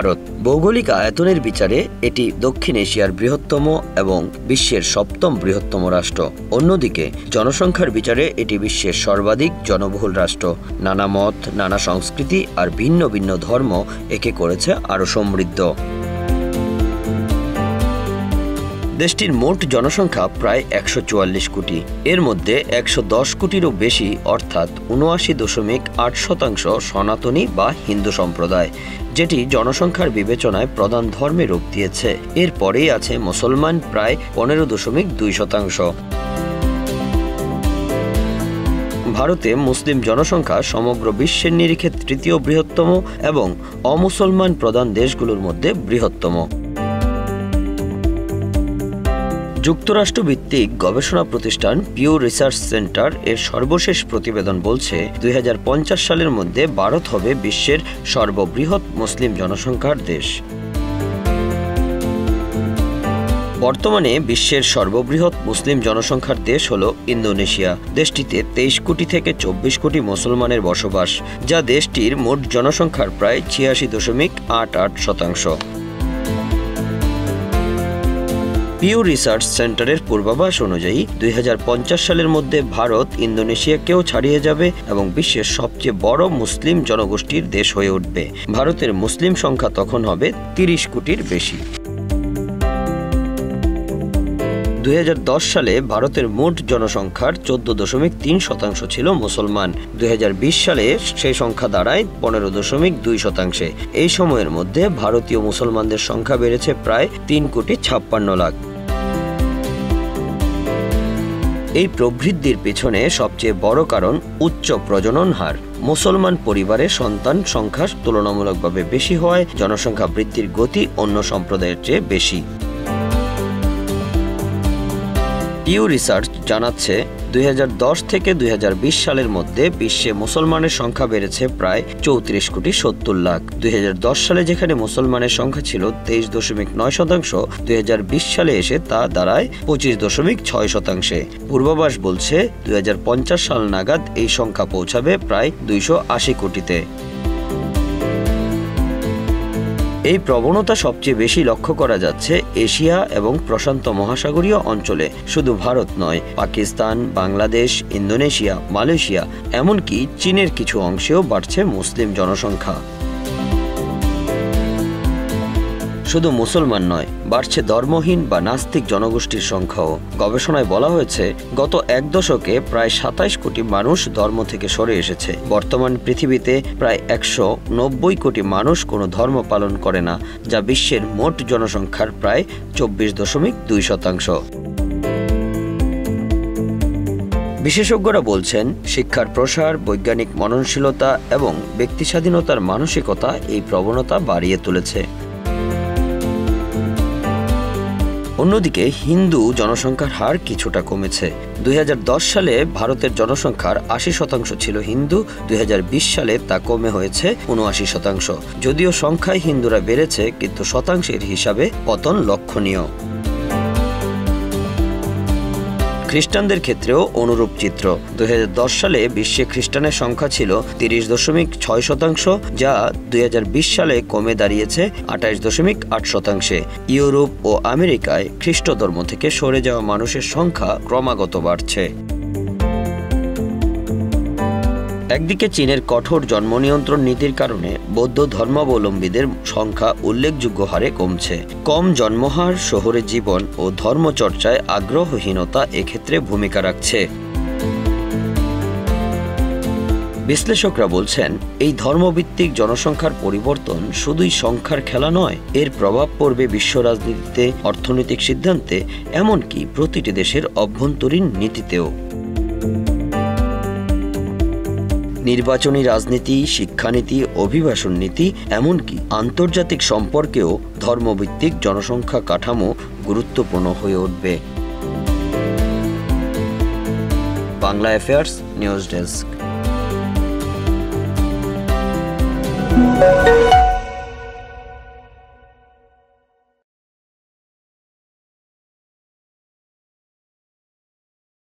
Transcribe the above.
ভারত ভৌগোলিক আয়তনের বিচারে এটি দক্ষিণ এশিয়ার বৃহত্তম এবং বিশ্বের সপ্তম বৃহত্তম রাষ্ট্র। অন্যদিকে জনসংখ্যার বিচারে এটি বিশ্বের সর্বাধিক জনবহুল রাষ্ট্র। নানা মত, নানা সংস্কৃতি আর ভিন্ন ভিন্ন ধর্ম একে করেছে আরও সমৃদ্ধ। দেশটির মোট জনসংখ্যা প্রায় ১৪৪ কোটি। এর মধ্যে ১১০ কোটিরও বেশি অর্থাৎ ৭৯.৮% সনাতনী বা হিন্দু সম্প্রদায়, যেটি জনসংখ্যার বিবেচনায় প্রধান ধর্মে রূপ দিয়েছে। এরপরেই আছে মুসলমান প্রায় ১৫.২%। ভারতে মুসলিম জনসংখ্যা সমগ্র বিশ্বের নিরিখে তৃতীয় বৃহত্তম এবং অমুসলমান প্রধান দেশগুলোর মধ্যে বৃহত্তম। যুক্তরাষ্ট্র-ভিত্তিক গবেষণা প্রতিষ্ঠান পিউ রিসার্চ সেন্টার এর সর্বশেষ প্রতিবেদন বলছে ২০৫০ সালের মধ্যে ভারত হবে বিশ্বের সর্ববৃহৎ মুসলিম জনসংখ্যার দেশ। বর্তমানে বিশ্বের সর্ববৃহৎ মুসলিম জনসংখ্যার দেশ হল ইন্দোনেশিয়া। দেশটিতে ২৩ কোটি থেকে ২৪ কোটি মুসলমানের বসবাস, যা দেশটির মোট জনসংখ্যার প্রায় ৮৬.৮৮%। পিউ রিসার্চ সেন্টারের পূর্বাভাস অনুযায়ী ২০৫০ সালের মধ্যে ভারত ইন্দোনেশিয়াকেও ছাড়িয়ে যাবে এবং বিশ্বের সবচেয়ে বড় মুসলিম জনগোষ্ঠীর দেশ হয়ে উঠবে। ভারতের মুসলিম সংখ্যা তখন হবে ৩০ কোটির বেশি। ২০১০ সালে ভারতের মোট জনসংখ্যার ১৪.৩% ছিল মুসলমান। ২০২০ সালে সেই সংখ্যা দাঁড়ায় ১৫.২%। এই সময়ের মধ্যে ভারতীয় মুসলমানদের সংখ্যা বেড়েছে প্রায় ৩,৫৬,০০,০০০। এই প্রবৃদ্ধির পেছনে সবচেয়ে বড় কারণ উচ্চ প্রজনন হার। মুসলমান পরিবারে সন্তান সংখ্যা তুলনামূলকভাবে বেশি হওয়ায় জনসংখ্যা বৃদ্ধির গতি অন্য সম্প্রদায়ের চেয়ে বেশি। পিউ রিসার্চ জানাচ্ছে ২০১০ থেকে ২০২০ সালের মধ্যে বিশ্বে মুসলমানের সংখ্যা বেড়েছে প্রায় ৩৪,৭০,০০,০০০। ২০১০ সালে যেখানে মুসলমানের সংখ্যা ছিল ২৩.৯%, ২০২০ সালে এসে তা দাঁড়ায় ২৫.৬%। পূর্বাভাস বলছে ২০৫০ সাল নাগাদ এই সংখ্যা পৌঁছাবে প্রায় ২৮০ কোটিতে। এই প্রবণতা সবচেয়ে বেশি লক্ষ্য করা যাচ্ছে এশিয়া এবং প্রশান্ত মহাসাগরীয় অঞ্চলে। শুধু ভারত নয়, পাকিস্তান, বাংলাদেশ, ইন্দোনেশিয়া, মালয়েশিয়া, এমনকি চীনের কিছু অংশেও বাড়ছে মুসলিম জনসংখ্যা। শুধু মুসলমান নয়, বাড়ছে ধর্মহীন বা নাস্তিক জনগোষ্ঠীর সংখ্যাও। গবেষণায় বলা হয়েছে গত এক দশকে প্রায় ২৭ কোটি মানুষ ধর্ম থেকে সরে এসেছে। বর্তমান পৃথিবীতে প্রায় ১৯০ কোটি মানুষ কোনো ধর্ম পালন করে না, যা বিশ্বের মোট জনসংখ্যার প্রায় ২৪.২%। বিশেষজ্ঞরা বলছেন শিক্ষার প্রসার, বৈজ্ঞানিক মননশীলতা এবং ব্যক্তি স্বাধীনতার মানসিকতা এই প্রবণতা বাড়িয়ে তুলেছে। অন্যদিকে হিন্দু জনসংখ্যার হার কিছুটা কমেছে। ২০১০ সালে ভারতের জনসংখ্যার ৮০% ছিল হিন্দু, ২০২০ সালে তা কমে হয়েছে ৭৯%। যদিও সংখ্যায় হিন্দুরা বেড়েছে, কিন্তু শতাংশের হিসাবে পতন লক্ষণীয়। খ্রিস্টানদের ক্ষেত্রেও অনুরূপ চিত্র। ২০১০ সালে বিশ্বে খ্রিস্টানের সংখ্যা ছিল ৩০.৬%, যা ২০২০ সালে কমে দাঁড়িয়েছে ২৮.৮%। ইউরোপ ও আমেরিকায় খ্রিস্ট ধর্ম থেকে সরে যাওয়া মানুষের সংখ্যা ক্রমাগত বাড়ছে। একদিকে চীনের কঠোর জন্ম নিয়ন্ত্রণ নীতির কারণে বৌদ্ধ ধর্মাবলম্বীদের সংখ্যা উল্লেখযোগ্য হারে কমছে। কম জন্মহার, শহুরে জীবন ও ধর্মচর্চায় আগ্রহহীনতা এক্ষেত্রে ভূমিকা রাখছে। বিশ্লেষকরা বলছেন এই ধর্মভিত্তিক জনসংখ্যার পরিবর্তন শুধুই সংখ্যার খেলা নয়, এর প্রভাব পড়বে বিশ্ব রাজনীতিতে, অর্থনৈতিক সিদ্ধান্তে, এমনকি প্রতিটি দেশের অভ্যন্তরীণ নীতিতেও। নির্বাচনী রাজনীতি, শিক্ষানীতি, অভিবাসন নীতি, এমনকি আন্তর্জাতিক সম্পর্কেও ধর্মভিত্তিক জনসংখ্যা কাঠামো গুরুত্বপূর্ণ হয়ে উঠবে। Bangla affairs news desk.